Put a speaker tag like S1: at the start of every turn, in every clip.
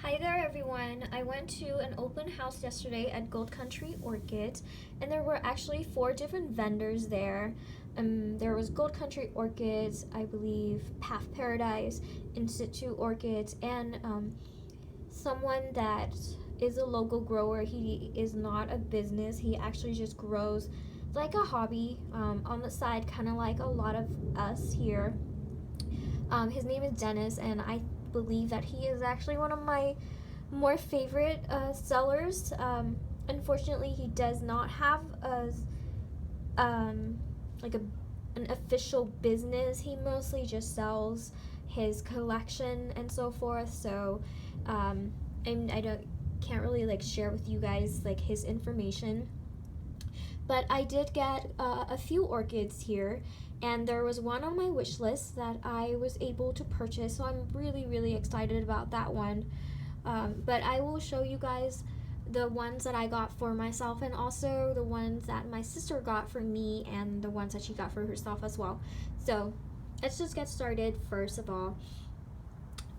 S1: Hi there everyone. I went to an open house yesterday at Gold Country Orchids, and there were actually 4 different vendors there. There was Gold Country Orchids, I believe Path Paradise, In Situ Orchids, and someone that is a local grower. He is not a business. He actually just grows like a hobby on the side, kind of like a lot of us here. His name is Dennis, and I believe that he is actually one of my more favorite sellers. Unfortunately, he does not have like an official business. He mostly just sells his collection and so forth. So, and I can't really like share with you guys like his information. But I did get a few orchids here, and there was one on my wish list that I was able to purchase, so I'm really excited about that one. But I will show you guys the ones that I got for myself, and also the ones that my sister got for me, and the ones that she got for herself as well. So let's just get started. First of all,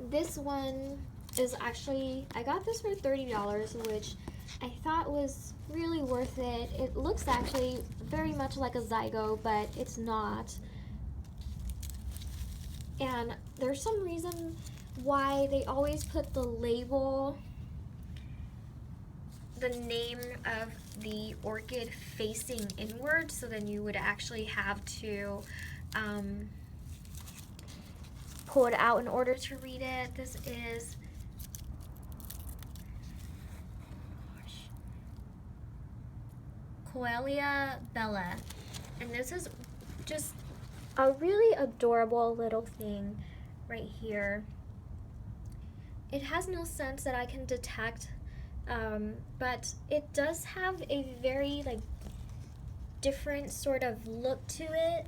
S1: this one is actually, I got this for $30, which I thought was really worth it. It looks actually very much like a zygo, but it's not. And there's some reason why they always put the label, the name of the orchid facing inward, so then you would actually have to pull it out in order to read it. This is Denvilleia Bella, and this is just a really adorable little thing right here. It has no scents that I can detect, but it does have a very like different sort of look to it.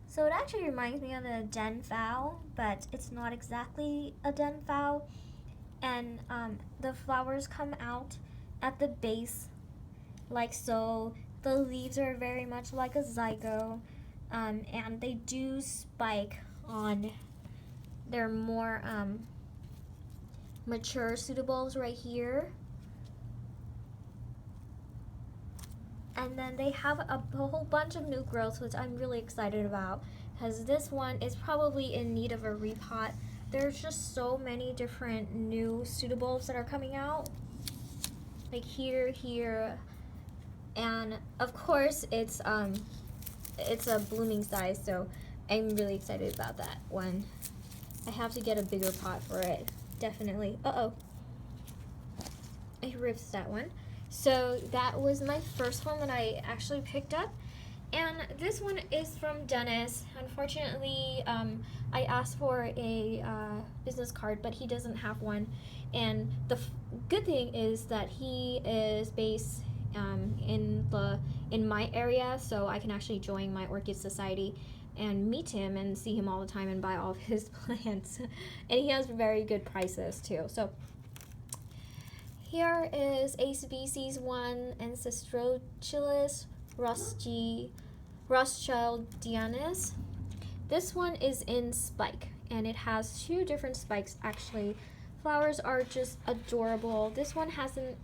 S1: So it actually reminds me of a Denvilleia, but it's not exactly a Denvilleia. And the flowers come out at the base like so. The leaves are very much like a zygo, and they do spike on their more mature pseudoballs right here. And then they have a whole bunch of new growths, which I'm really excited about, because this one is probably in need of a repot. There's just so many different new pseudoballs that are coming out, like here, and of course it's a blooming size, so I'm really excited about that one. I have to get a bigger pot for it, definitely. I ripped that one. So that was my first one that I actually picked up. And this one is from Dennis. Unfortunately, I asked for a business card, but he doesn't have one. And the good thing is that he is based in my area, so I can actually join my Orchid Society and meet him and see him all the time and buy all of his plants. And he has very good prices too. So here is a species 1, Ancestrochelys Rothschildianus. This one is in spike, and it has 2 different spikes actually. Flowers are just adorable. This one hasn't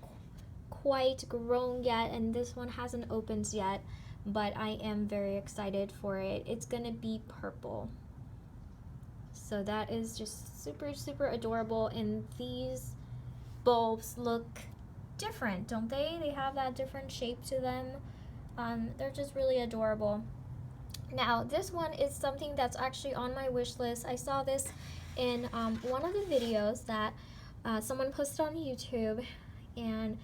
S1: quite grown yet, and this one hasn't opened yet, but I am very excited for it. It's gonna be purple. So that is just super adorable, and these bulbs look different, don't they? They have that different shape to them. They're just really adorable. Now this one is something that's actually on my wish list. I saw this in one of the videos that someone posted on YouTube, and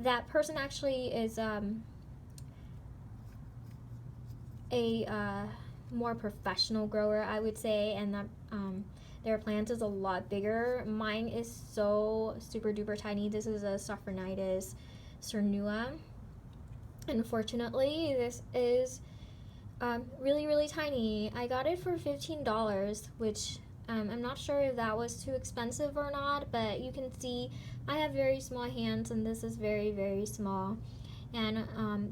S1: that person actually is a more professional grower, I would say, and that their plant is a lot bigger. Mine is so super duper tiny. This is a Sophronitis cernua. Unfortunately, this is really tiny. I got it for $15, which I'm not sure if that was too expensive or not, but you can see I have very small hands, and this is very small. and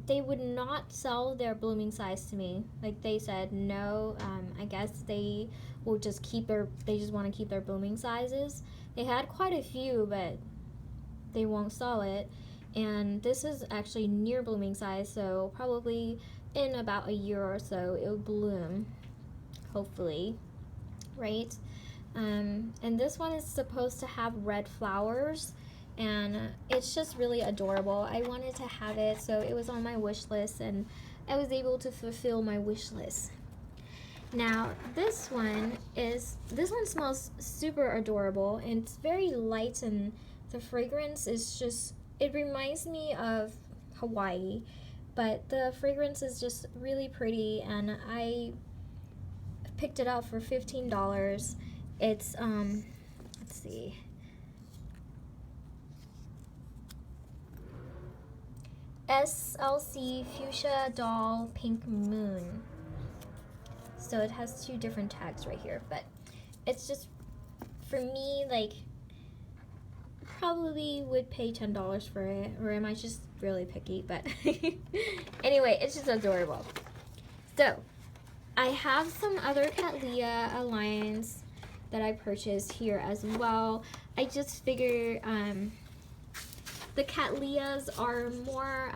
S1: they would not sell their blooming size to me. Like, they said no. I guess they will just they just want to keep their blooming sizes. They had quite a few, but they won't sell it. And this is actually near blooming size, so probably in about a year or so it'll bloom, hopefully, right? And this one is supposed to have red flowers, and it's just really adorable. I wanted to have it, so it was on my wish list, and I was able to fulfill my wish list. Now this one smells super adorable, and it's very light, and the fragrance is just, it reminds me of Hawaii, but the fragrance is just really pretty, and I picked it up for $15. It's let's see, SLC Fuchsia Doll Pink Moon. So it has two different tags right here, but it's just, for me, like, probably would pay $10 for it, or am I just really picky? But anyway, it's just adorable. So I have some other Cattleya Alliance that I purchased here as well. I just figure the Cattleyas are more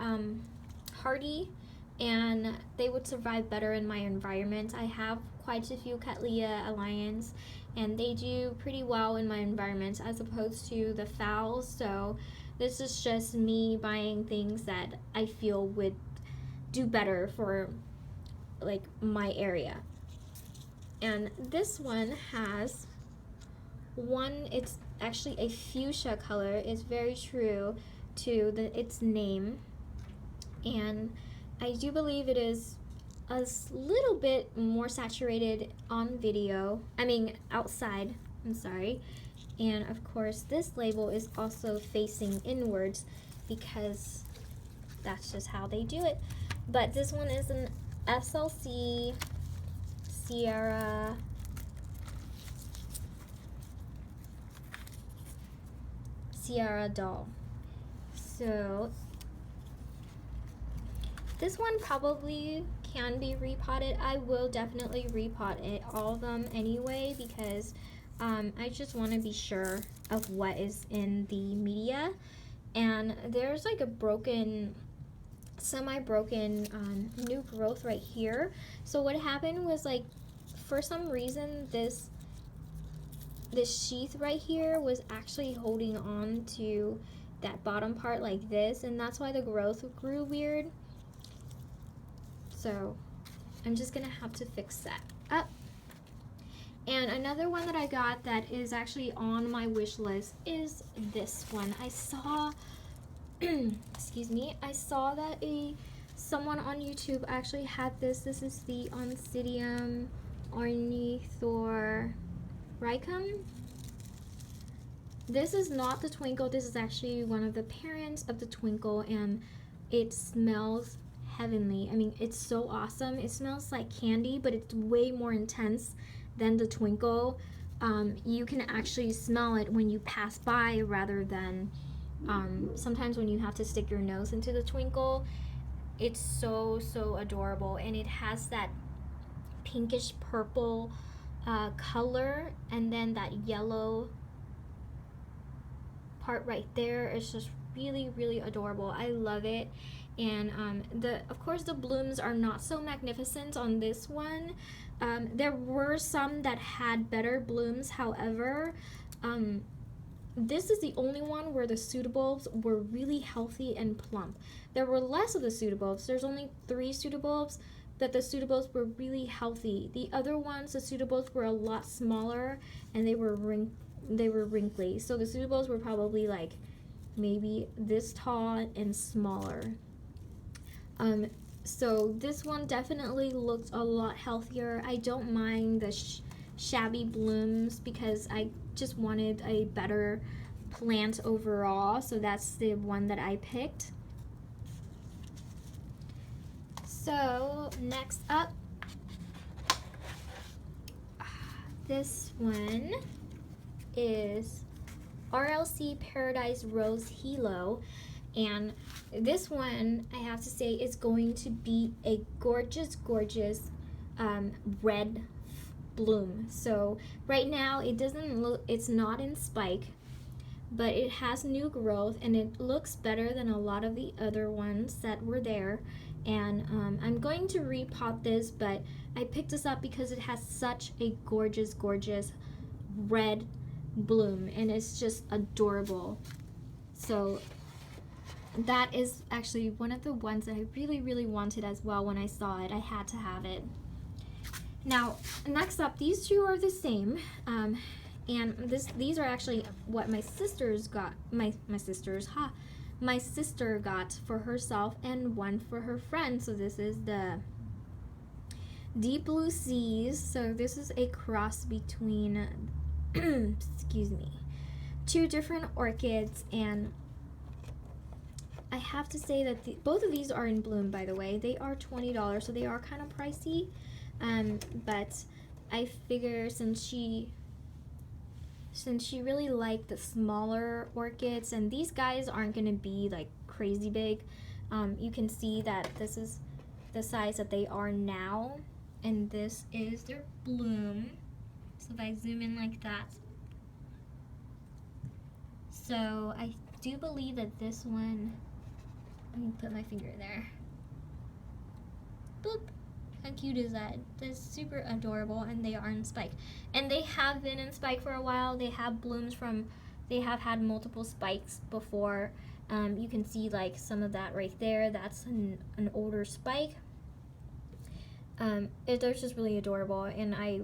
S1: hardy, and they would survive better in my environment. I have quite a few Cattleya Alliance, and they do pretty well in my environment as opposed to the phals. So this is just me buying things that I feel would do better for, like, my area. And this one has it's actually a fuchsia color. It's very true to its name, and I do believe it is a little bit more saturated on video. I mean, outside, I'm sorry. And of course, this label is also facing inwards because that's just how they do it. But this one is an SLC Sierra doll. So this one probably can be repotted. I will definitely repot all of them anyway, because I just want to be sure of what is in the media. And there's like a semi-broken new growth right here. So what happened was, like, for some reason this sheath right here was actually holding on to that bottom part like this, and that's why the growth grew weird. So I'm just gonna have to fix that up. And another one that I got that is actually on my wish list is this one. I saw excuse me, I saw that someone on YouTube actually had this. This is the Oncidium ornithorhynchum. This is not the twinkle. This is actually one of the parents of the twinkle, and it smells heavenly. I mean, it's so awesome. It smells like candy, but it's way more intense than the twinkle. You can actually smell it when you pass by, rather than sometimes when you have to stick your nose into the twinkle. It's so adorable, and it has that pinkish purple color, and then that yellow part right there is just really adorable. I love it. And of course the blooms are not so magnificent on this one. There were some that had better blooms, however, this is the only one where the pseudobulbs were really healthy and plump. There were less of the pseudobulbs. There's only 3 pseudobulbs, but the pseudobulbs were really healthy. The other ones, the pseudobulbs were a lot smaller, and they were wrinkly. So the pseudobulbs were probably like maybe this tall and smaller. So this one definitely looked a lot healthier. I don't mind the shabby blooms because I just wanted a better plant overall, so that's the one that I picked. So next up, this one is RLC Paradise Rose Hilo, and this one, I have to say, is going to be a gorgeous, gorgeous red bloom. So right now it doesn't look, it's not in spike, but it has new growth and it looks better than a lot of the other ones that were there. And I'm going to repot this, but I picked this up because it has such a gorgeous, gorgeous red bloom and it's just adorable. So that is actually one of the ones that I really, really wanted as well. When I saw it, I had to have it. Now, next up, these two are the same, and these are actually what my sisters got. My sister got for herself and one for her friend. So this is the Deep Blue Seas. So this is a cross between, excuse me, two different orchids, and I have to say that both of these are in bloom, by the way. They are $20, so they are kind of pricey. But I figure since she really liked the smaller orchids, and these guys aren't going to be like crazy big. You can see that this is the size that they are now, and this is their bloom. So if I zoom in like that. So I do believe that this one, let me put my finger there. Boop. How cute is that? That's super adorable, and they are in spike. And they have been in spike for a while. They have blooms they have had multiple spikes before. You can see like some of that right there. That's an older spike. They're just really adorable, and I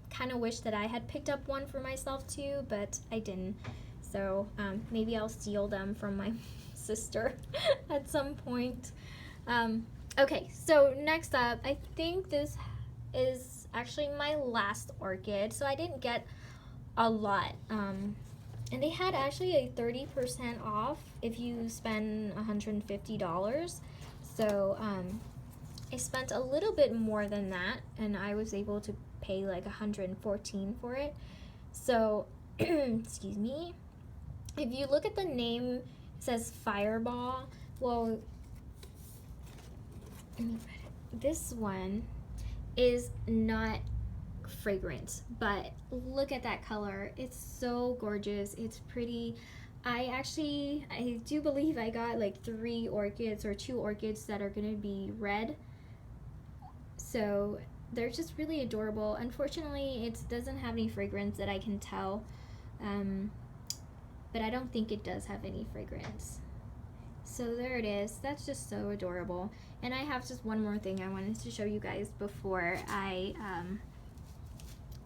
S1: kind of wish that I had picked up one for myself too, but I didn't. So maybe I'll steal them from my sister at some point. Okay, so next up, I think this is actually my last orchid. So I didn't get a lot. And they had actually a 30% off if you spend $150. So I spent a little bit more than that, and I was able to pay like $114 for it. So, excuse me. If you look at the name, it says Fireball. Well, this one is not fragrant, but look at that color. It's so gorgeous. It's pretty. I do believe I got like 3 orchids or 2 orchids that are going to be red. So they're just really adorable. Unfortunately, it doesn't have any fragrance that I can tell. But I don't think it does have any fragrance. So there it is. That's just so adorable. And I have just one more thing I wanted to show you guys before I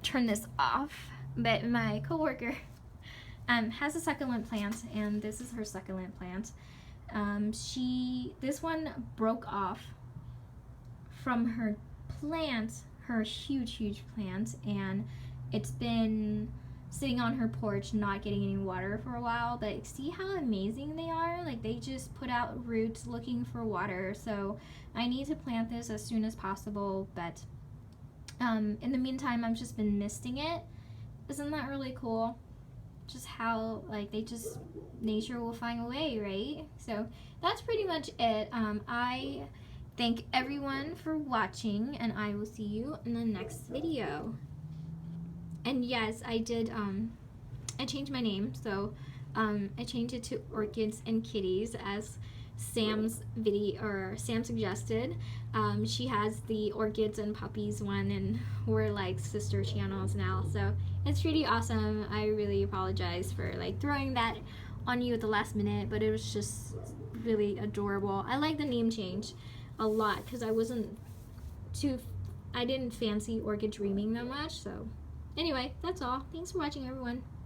S1: turn this off. But my coworker has a succulent plant, and this is her succulent plant. This one broke off from her plant, her huge plant, and it's been sitting on her porch not getting any water for a while. But see how amazing they are? Like, they just put out roots looking for water. So I need to plant this as soon as possible, but in the meantime I've just been misting it. Isn't that really cool? Just how like nature will find a way, right? So that's pretty much it. I thank everyone for watching, and I will see you in the next video. And yes, I did, I changed my name, so I changed it to Orchids and Kitties as Sam's video, or Sam suggested. She has the Orchids and Puppies one, and we're like sister channels now, so it's pretty awesome. I really apologize for like throwing that on you at the last minute, but it was just really adorable. I like the name change a lot because I didn't fancy Orchid Dreaming that much. So anyway, that's all. Thanks for watching, everyone.